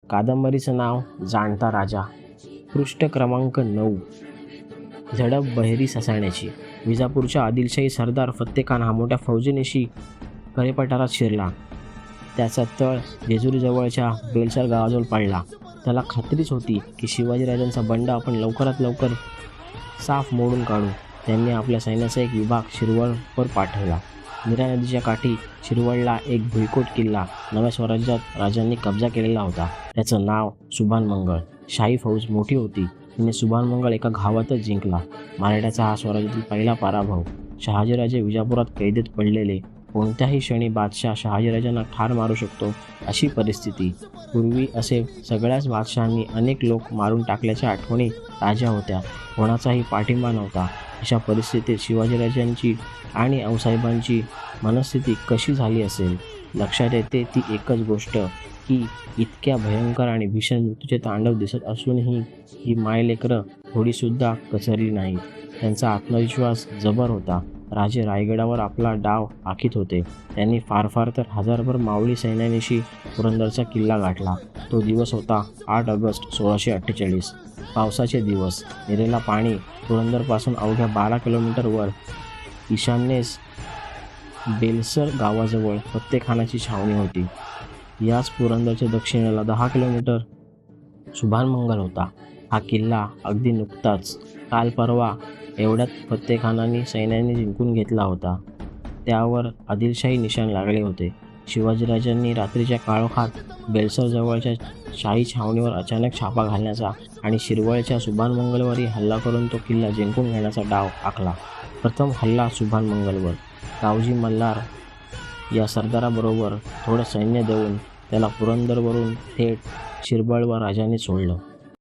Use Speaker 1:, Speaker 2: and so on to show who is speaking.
Speaker 1: कादंबरीचं नाव जाणता राजा. पृष्ठ क्रमांक 9. झडप बहिरी ससाण्याची. विजापूरच्या आदिलशाही सरदार फत्तेखान हा मोठ्या फौजेनिशी करेपठारात शिरला. त्याचा तळ जेजुरीजवळच्या बेलसर गावाजवळ पडला. त्याला खात्रीच होती की शिवाजीराजांचा बंड आपण लवकरात लवकर साफ मोडून काढू. त्यांनी आपल्या सैन्याचा एक विभाग शिरवळवर पाठवला. नीरा नदीच्या काठी शिरवळला एक भुईकोट किल्ला नव्या स्वराज्यात राजांनी कब्जा केलेला होता. त्याचं नाव सुभानमंगळ. शाही फौज मोठी होती. तिने सुभानमंगळ एका घावातच जिंकला. मराठ्याचा हा स्वराज्यातील पहिला पराभव. शहाजीराजे विजापुरात कैदेत पडलेले. कोणत्याही क्षणी बादशाह शहाजीराजांना ठार मारू शकतो अशी परिस्थिती. पूर्वी असे सगळ्याच बादशहांनी अनेक लोक मारून टाकल्याच्या आठवणी ताज्या होत्या. कोणाचाही पाठिंबा नव्हता. अशा परिस्थितीत शिवाजीराजांची आणि आऊसाहेबांची मनस्थिती कशी झाली असेल. लक्षात येते ती एकच गोष्ट की इतक्या भयंकर आणि भीषण मृत्यूचे तांडव दिसत असूनही ही मायलेकरं थोडीसुद्धा कचरली नाहीत. त्यांचा आत्मविश्वास जबर होता. राजे रायगडावर आपला डाव आखीत होते. त्यांनी फार तर हजारभर मावळी सैन्यानिशी पुरंदरचा किल्ला गाठला. तो दिवस होता 8 ऑगस्ट 1648. पावसाचे दिवस. निरेला पाणी. पुरंदरपासून अवघ्या 12 किलोमीटरवर ईशान्येस बेलसर गावाजवळ फत्तेखानाची छावणी होती. याच पुरंदरच्या दक्षिणेला 10 किलोमीटर सुभानमंगळ होता. हा किल्ला अगदी नुकताच काल परवा एवढ्यात फत्तेखानाने सैन्याने जिंकून घेतला होता. त्यावर आदिलशाही निशाण लागले होते. शिवाजीराजांनी रात्रीच्या काळोखात बेलसरजवळच्या शाही छावणीवर अचानक छापा घालण्याचा आणि शिरवळच्या सुभानमंगळवरही हल्ला करून तो किल्ला जिंकून घेण्याचा डाव आखला. प्रथम हल्ला सुभानमंगळवर. गावजी मल्हार या सरदाराबरोबर थोडं सैन्य देऊन त्याला पुरंदरवरून थेट शिरवळवर राजांनी सोडलं.